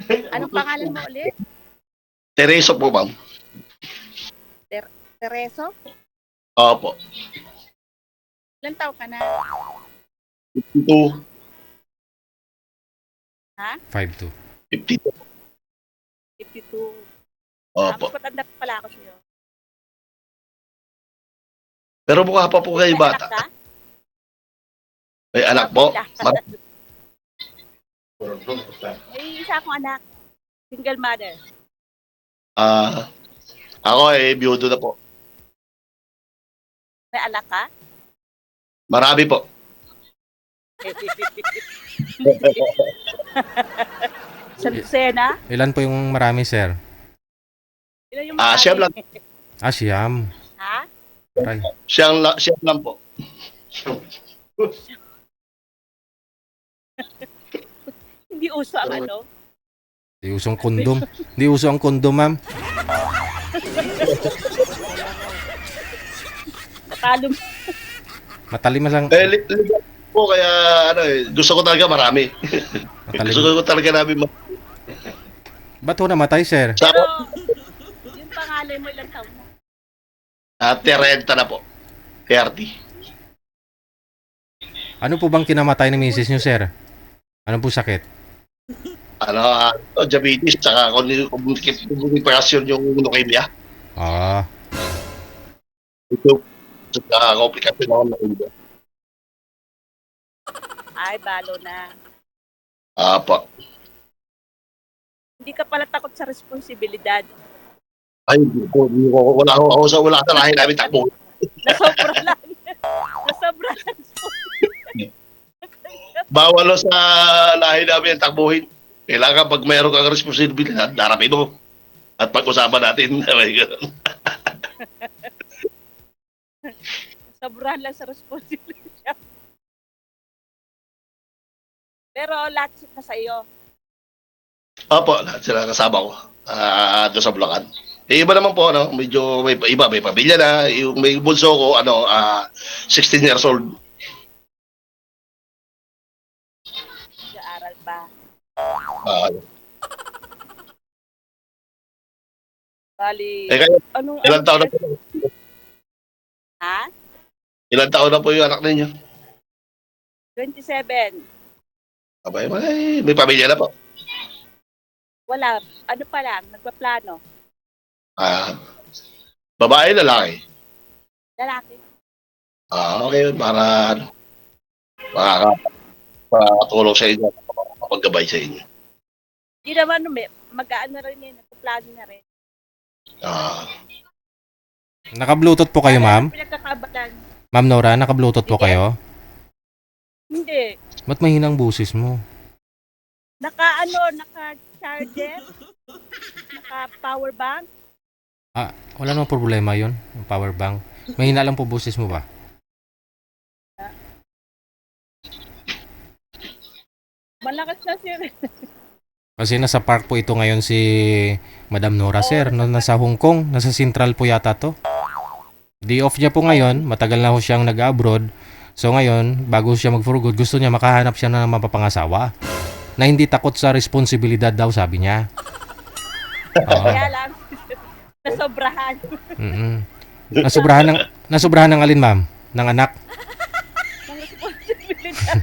Anong pangalan mo ulit? Tereso po, ma'am. Tereso? Opo. Ilan taon ka na? 52. Ha? 5'2". 52. 52. Opo. Mas matanda pa pala ako sa'yo. Pero mukha pa po kayo May bata. anak ka? May anak po. May isa akong anak. Single mother. Ako biyudo na po. May anak ka? Marami po. Sa Lucena? Ilan po yung marami, sir? Ilan yung Siyam lang. Siyam. Ha? Aray. Siyam lang po. Hindi uso ang ano? Di usong kondom. Di uso ang kondom, ma'am. Talong. Matalim lang. Legal po kaya gusto ko talaga marami. Matalim. Gusto ko talaga namin Ba't ho namatay, sir? Pero, yung pangalan mo ilang taon mo? 30 na po. 30. Ano po bang kinamatay ng misis nyo, sir? Ano po sakit? Diabetes, saka communication yung leukemia. Ito, saka komplikasyon ako ng leukemia. Ay, balo na. Po. Hindi ka pala takot sa responsibilidad. Ay, wala sa lahi namin takbo. Nasobra lang. Nasobra lang. Bawal sa lahi namin ang takbuhin. Kailangan pag mayroon kang responsibilidad, darapin mo. At pag-usapan natin. Sobrahan lang sa responsibilidad. Pero lahat na sa iyo. Opo, lahat sila kasama ko. Doon sa Bulacan. Iba naman po, medyo may pamilya na. Yung may bunso ko, 16 years old. Nag-aaral pa. Bali, Kayo, anong ilang taon na po? Ha? Ilang taon na po yung anak ninyo? 27. Abay, may pamilya na po. Wala. Ano pa lang, nagpaplano. Babae, lalaki. Lalaki. Okay, para makakatulong sa inyo, mapaggabay sa inyo. Hindi naman, mag-aano rin yun, nagpaplano na rin. Naka-bluetooth po kayo, ma'am? Pinagkakabalan. Ma'am Nora, naka-bluetooth po kayo? Hindi. Ba't mahina ang busis mo? Naka-charger, naka-power bank. Wala namang problema yun. Yung power bank. Mahina lang po busis mo ba? Malakas na sir. Kasi nasa park po ito ngayon si Madam Nora, sir. No, nasa Hong Kong. Nasa Central po yata to. Day off niya po ngayon. Matagal na ho siyang nag-abroad. So ngayon, bago siya mag-for good, gusto niya makahanap siya ng mapapangasawa. Na hindi takot sa responsibilidad daw, sabi niya. Kaya lang, nasobrahan. Nasobrahan ng alin, ma'am? Ng anak? Ng responsibilidad.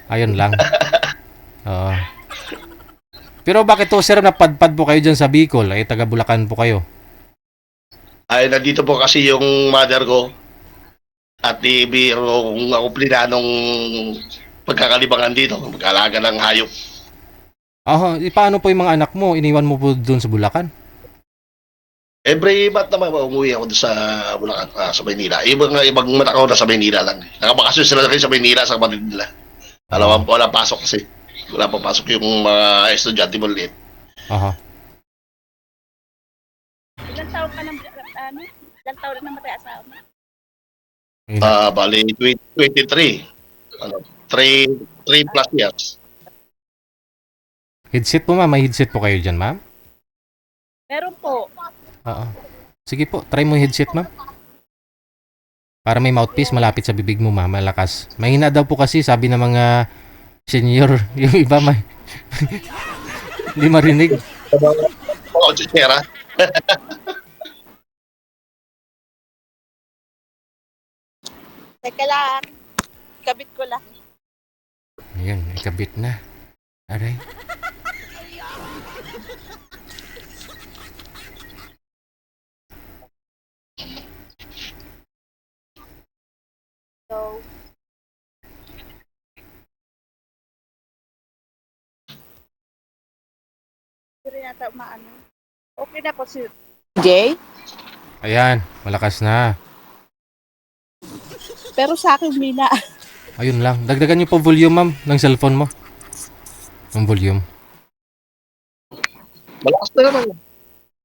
Ayun lang. Oo. Pero bakit to, sir, napadpad po kayo dyan sa Bicol? Ay, taga Bulacan po kayo. Ay, nandito po kasi yung mother ko at kung ako plinanong pagkakalibangan dito, mag-alaga ng hayop. Paano po yung mga anak mo? Iniwan mo po doon sa Bulacan? Every month naman umuwi ako doon sa Bulacan, sa Maynila. Ibang matakaw na sa Maynila lang. Nakabakasyon sila kayo sa Maynila, sa kapatid nila. Alam mo, wala pasok kasi. Wala pa pasok yung mga estudyante mo ulit. Ilang taon ka nang, ilang taon na namatay asawa mo? Bali, 23. 3 plus years. Headset po, ma'am. May headset po kayo dyan, ma'am? Meron po. Oo. Sige po, try mo yung headset, ma'am. Para may mouthpiece malapit sa bibig mo, ma'am. Malakas. Mahina daw po kasi, sabi ng mga senior. Yung iba may... Hindi marinig. Mga otsisera. Teka lang. Kabit ko lang. Ayun, ikabit na. Aray. So, hindi rin yata umaano. Okay na po si Jay. Ayan, malakas na. Pero sa akin, Mina. Ayun lang. Dagdagan niyo po volume, ma'am, ng cellphone mo. Ang volume. Malakas na naman.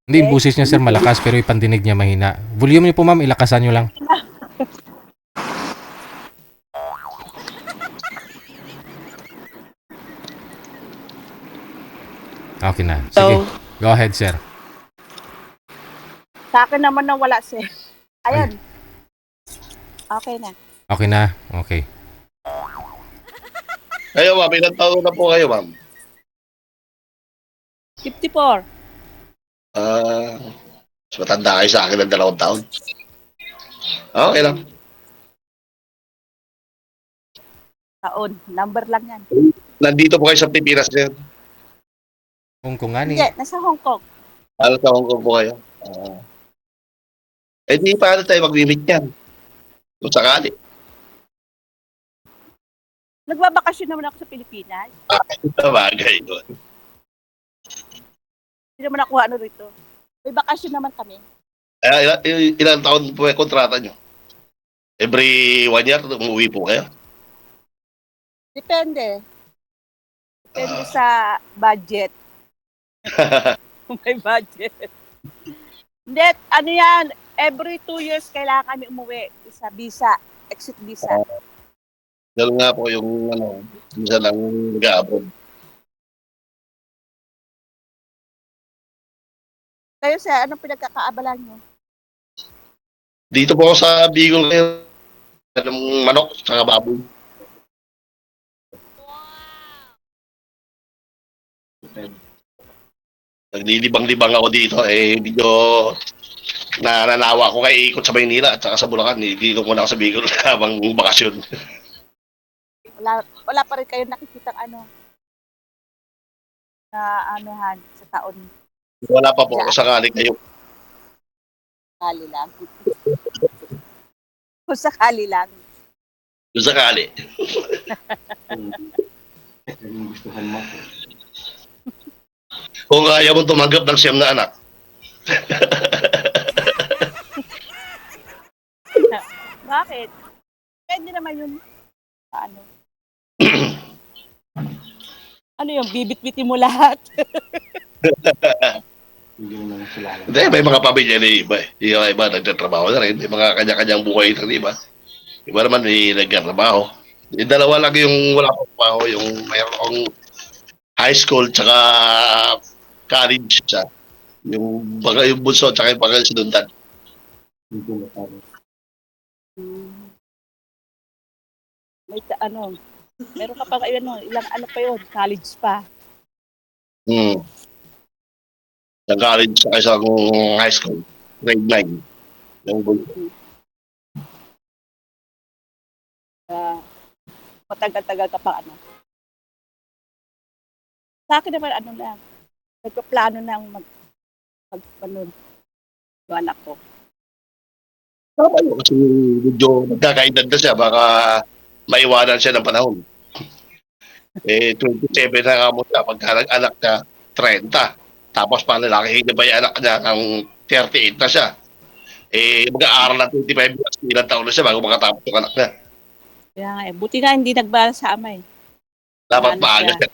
Hindi, yung boses niya, sir, malakas, pero yung pandinig niya mahina. Volume niyo po, ma'am, ilakasan niyo lang. Okay na. Sige. Go ahead, sir. Sa akin naman nang wala si. Ayan. Okay na. Okay na. Okay. Kayo, ma'am, ilang taon na po kayo, ma'am? 54. Mas matanda kayo sa akin ng 2 taon. Okay lang. Taon. Number lang yan. Nandito po kayo sa Pilipinas ngayon. Hong Kong nga ni. Hindi, nasa Hong Kong. Ano sa Hong Kong po kayo? Eh di paano tayo mag-limit yan? Kung sakali. Nagbabakasyon naman ako sa Pilipinas. Bagay doon. Hindi naman ako ano rito. May bakasyon naman kami. Ilang taon po yung kontrata nyo? Every 1 year, umuwi po kayo? Depende. Depende sa budget. Kung may budget. Hindi, ano yan, every 2 years kailangan kami umuwi sa visa, exit visa. Dahil nga po yung minsan lang nag-abroad. Kayo sa anong pinagkakaabalan nyo? Dito po ako sa Bicol ngayon. Ng manok, saka baboy. Naglilibang-libang ako dito. Medyo nananawa ko kay ikot sa Maynila at saka sa Bulacan. Dito muna ako sa Bicol habang bakasyon. Wala pa rin kayo nakikita na anuhan sa taon. Wala pa po sakali kayo. Sakali lang. Kung sakali lang. Kung sakali. Kung ayaw mo tumanggap ng siyam na anak. Bakit? Pwede naman yun. Ano? Ano yung bibit-bitin mo lahat? Hindi, may mga pamilya na iba. Yung iba nagtatrabaho na rin. May mga kanya-kanyang buhay na iba. Iba naman may nagtatrabaho. Yung dalawa lang yung wala pang trabaho. Yung mayroong high school tsaka college siya. Yung bunso tsaka yung baga sinundan. May meron ka pa ilang anak pa yun, college pa. Yung college tsaka isang high school. Grade 9. Yung bunso. Matagal-tagal ka pa Sa akin naman lang, nagpaplano ng magpanon yung anak ko. Tama yun kasi medyo nagkakaedad na siya. Baka maiwanan siya ng panahon. 27 na nga mo siya. Pagka nag-anak ka, 30. Tapos panlalaki na ba yung anak niya ang 38 na siya. Mag-aaral na 25 years, ilang taon na siya bago makatapos yung anak niya. Kaya nga buti nga hindi nagbala sa ama Dapat maaga siya.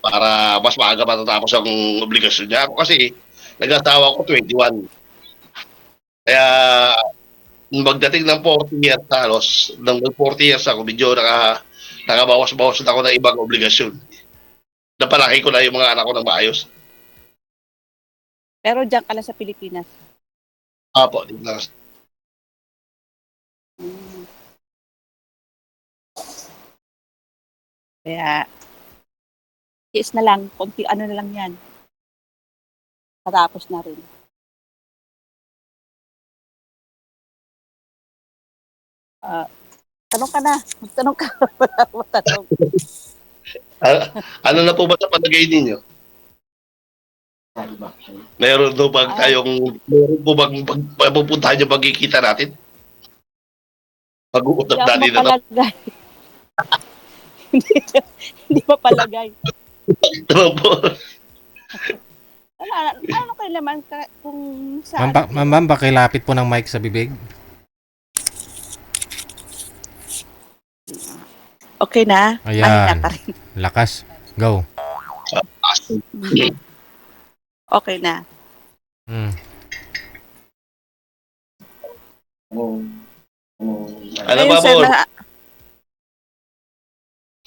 Para mas maaga matatapos ang obligasyon niya. Ako kasi, nag-asawa ko 21. Kaya, magdating ng 40 years halos, nang 40 years ako, medyo nakabawas-bawas na ako ng ibang obligasyon. Napalaki ko na yung mga anak ko ng maayos. Pero diyan ka lang sa Pilipinas. Apo, dito lang. Kaya, Tiis na lang, konti ano na lang yan. Matapos na rin. Tanong ka na. Tanong ka. Wala akong matanong. Ano na po ba sa palagay ninyo? Meron po bang meron po bang pupuntahan yung pagkikita natin? Pag-uutap Hindi natin ako na to. mapalagay. hindi, hindi mapalagay. Ano po? Ano kayo naman kung Ma'am, saan? ma'am, pakilapit po ng mic sa bibig. Okay na? Ayan. Mahina pa rin. Lakas. Go. Okay na. Mm. Ano Ngayon, pa sir, po?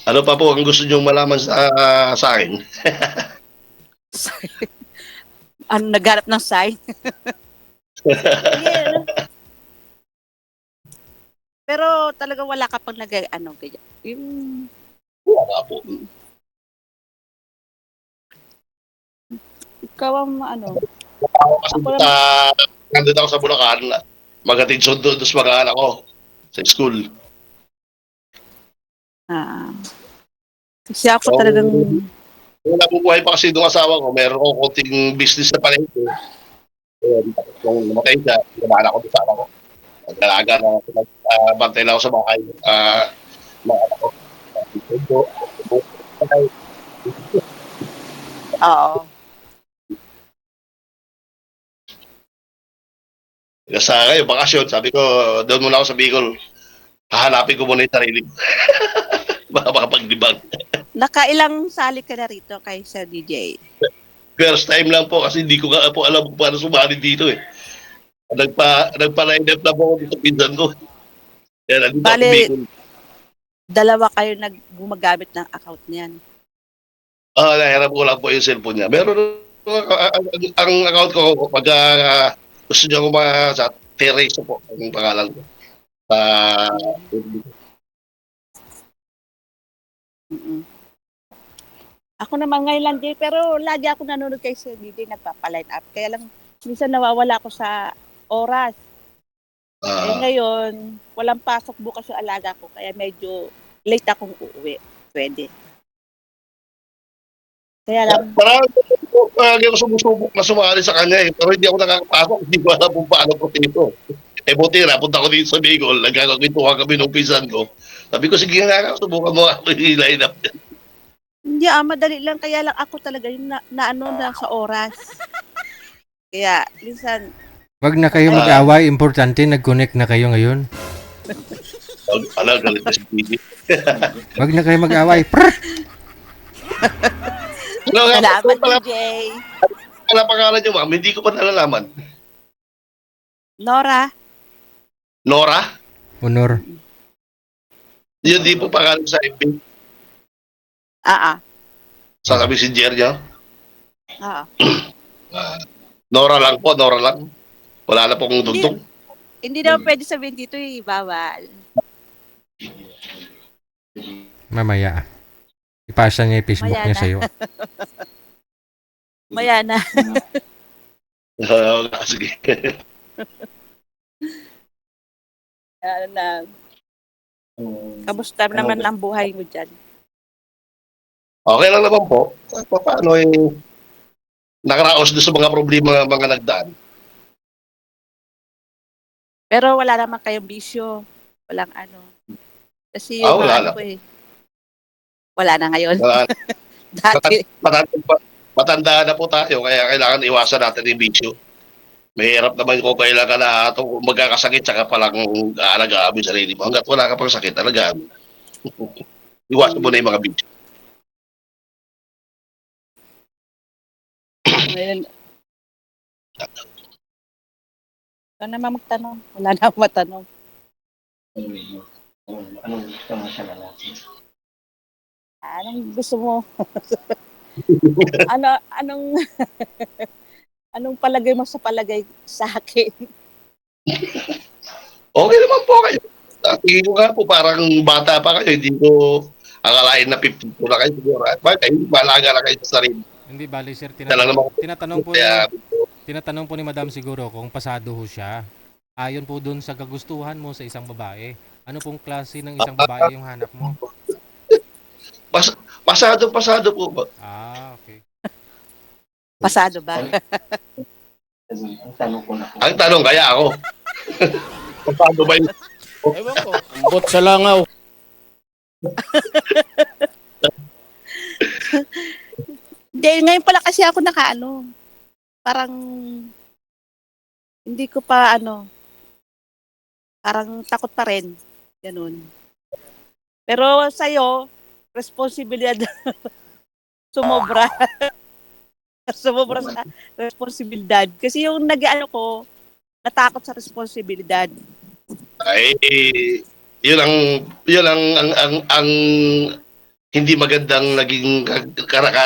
Ano pa po ang gusto niyong malaman sa akin? ano, naghanap ng sign? Yeah. Pero talaga wala ka pang ano, ganyan. Yung, Wala po. ikaw ang ano. Kasi Ako naman, nandun ako sa Bulacan, maghatid sundo doon sa mga anak ko sa school. kasi ako talagang, Kung nabubuhay pa kasi doon asawa ko, meron akong konting business na palengke. Kung namatay siya, pinamana ko doon sa anak ko. Nag-alaga na, bantay lang ako sa bahay. Mga anak ko. oo. Sa ngayon, bakasyon, sabi ko, doon muna ako sa Bicol. Hahanapin ko muna yung sarili ko. Baka makapaglibang. Nakailang sali ka na rito kay Sir DJ? First time lang po kasi hindi ko nga po alam kung paano sumali dito eh. Nagpa-line up na po ako dito sa pinsan ko. Kaya nandito ako sa Bale, Bicol. dalawa kayo gumagamit ng account niyan. Naharap ko lang po yung cellphone niya. Meron ang account ko pag gusto niya ko sa Teresa po ang pangalan ko. Mm-mm. Ako naman ngayon lang din, pero lagi ako nanonood kay Sir DJ, nagpapaline up. Kaya lang, minsan nawawala ako sa oras. Ngayon, walang pasok bukas yung alaga ko, kaya medyo late akong uuwi. Pwede. Kaya lang, Parang ako sumusubok na sumali sa kanya eh. Pero hindi ako nakakapasok. Hindi ko alam kung paano ko dito. Buti na, punta ko dito sa Bicol. Nagkakakwentuhan kami ng pinsan ko. Sabi ko, sige nga, subukan mo ako i-line up. hindi madali lang. Kaya lang ako talaga yung naano na sa oras. Kaya, minsan, Wag na kayo mag-away. Importante, nag-connect na kayo ngayon. Galit na si Pidi. Wag na kayo mag-away. Prrr! salamat DJ. Wala pangalan niyo, ma'am. Hindi ko pa nalalaman. Nora, Nora? Honor. Yun, di po pangalan sa FB. Sa messenger niya. Nora lang po, Nora lang. Wala na pong tugtog. Hindi naman pwede sabihin dito bawal. Mamaya. Ipasa niya yung Facebook Maya niya na. sa'yo. Maya na. Sige. Kamusta naman ang buhay mo dyan? Okay lang naman po. Paano nakaraos doon sa mga problema mga nagdaan. Pero wala naman kayong bisyo. Walang ano. Kasi Wala lang. ko wala na ngayon. Dati. Dati. Matanda na po tayo, kaya kailangan iwasan natin yung bisyo. Mahirap naman kung kailangan na itong magkakasakit, tsaka palang alagaan sa sarili mo. Hanggat wala ka pang sakit, alagaan. Iwasan mo na yung mga bisyo. Ngayon, ikaw naman magtanong. Wala na akong matanong. Anong gusto mo sa lalaki? Anong gusto mo? Anong palagay mo sa palagay sa akin? Okay naman po kayo. Tingin ko nga po, parang bata pa kayo. Hindi ko akalain na 50 po na kayo siguro. Bakit kayo, malaga na kayo sa sarili. Hindi bali sir, Dala naman. Kaya, tinatanong po ni Madam siguro kung pasado ho siya. Ayon po dun sa kagustuhan mo sa isang babae. Ano pong klase ng isang babae yung hanap mo? pasado po ba? Ah, okay. Pasado ba? Ang tanong ko na po. Ang tanong, kaya ako. Pasado ba yun? Ewan ko. Bot sa langaw. Hindi, ngayon pala kasi ako parang hindi ko pa parang takot pa rin. Ganun. Pero sa'yo, responsibilidad sumobra. Sumobra sa responsibilidad. Kasi yung ko, natakot sa responsibilidad. Ay, yun ang hindi magandang naging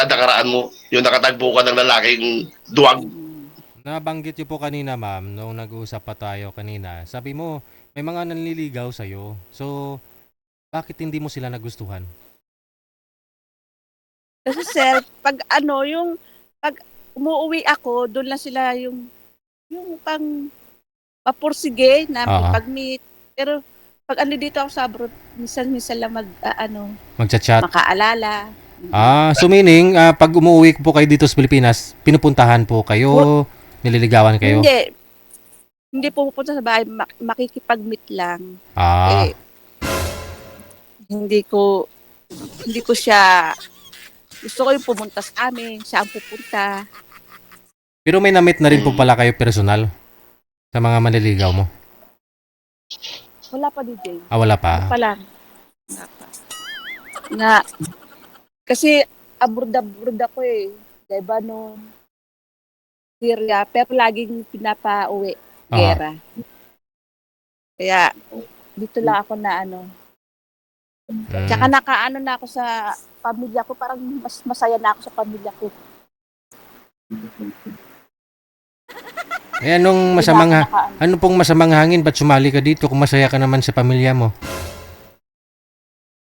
nakaraan mo. Yung nakatagpo ka ng lalaking duwag. Nabanggit niyo po kanina, ma'am, nung nag-uusap pa tayo kanina. Sabi mo, may mga nanliligaw sa'yo. So, bakit hindi mo sila nagustuhan? Kasi sir, pag umuwi ako, doon lang sila yung pang mapursige na pag-meet. Pero pag dito ako sa abroad, minsan lang Magchat-chat? makaalala. So meaning, pag umuwi po kayo dito sa Pilipinas, pinupuntahan po kayo, nililigawan kayo? Hindi pupunta sa bahay, makikipag-meet lang. Ah, Hindi ko siya, gusto ko yung pumunta sa amin, siya ang pupunta. pero may na-meet na rin po pala kayo personal sa mga manliligaw mo? Wala pa, DJ. Wala pa? Pa lang. Wala pa. Kasi abroad ako Lebanon, Syria, pero laging pinapa-uwi, gera. Kaya, dito lang ako na Tsaka na ako sa pamilya ko, parang mas masaya na ako sa pamilya ko. Ano pong masamang hangin? Ba't sumali ka dito kung masaya ka naman sa pamilya mo?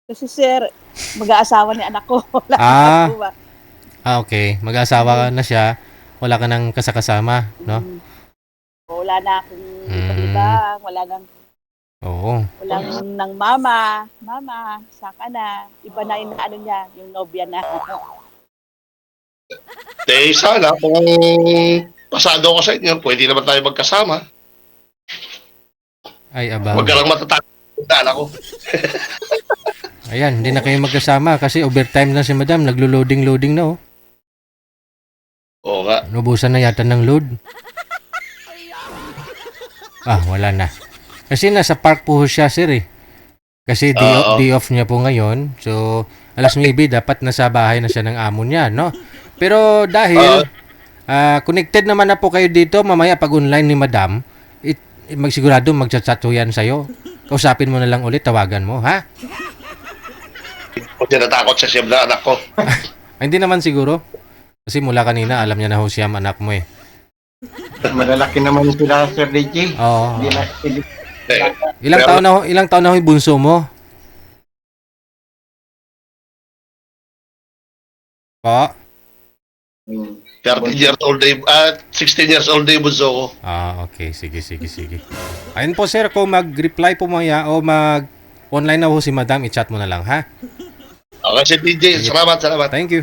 Kasi sir, mag-aasawa ni anak ko. Wala na asawa. Okay. Mag-asawa ka na siya. Wala ka nang kasakasama, no? Wala na akong ibang, wala nang mama, saka na. Iba na yung niya, yung nobya na. Sana kung pasado ko sa inyo, pwede naman tayo magkasama. Ay, aba. Huwag ka lang matatakot ako. Ayan, hindi na kayo magkasama kasi overtime na si Madam. Naglo-loading na, oh. Oo nga. Nubusan na yata ng load. Wala na. Kasi nasa park po siya, sir, eh. Kasi day off niya po ngayon. So, alas 9, dapat nasa bahay na siya ng amo niya, no? Pero dahil connected naman na po kayo dito, mamaya pag online ni Madam, magsigurado magchat-chat ho yan sa'yo. Kausapin mo na lang ulit, tawagan mo, ha? Kung tinatakot siya na anak ko. Hindi naman siguro. Kasi mula kanina, alam niya na ho siya anak mo, eh. Malalaki naman sila, Sir DJ. Oo. Ilang Pero- taon na ho yung bunso mo? Po? 13 years old 16 years old na yung bunso ko. Okay. Sige. Ayun po, sir, kung mag-reply po maya o mag-online na ho si Madam, i-chat mo na lang, ha? Okay, si DJ. Salamat. Thank you.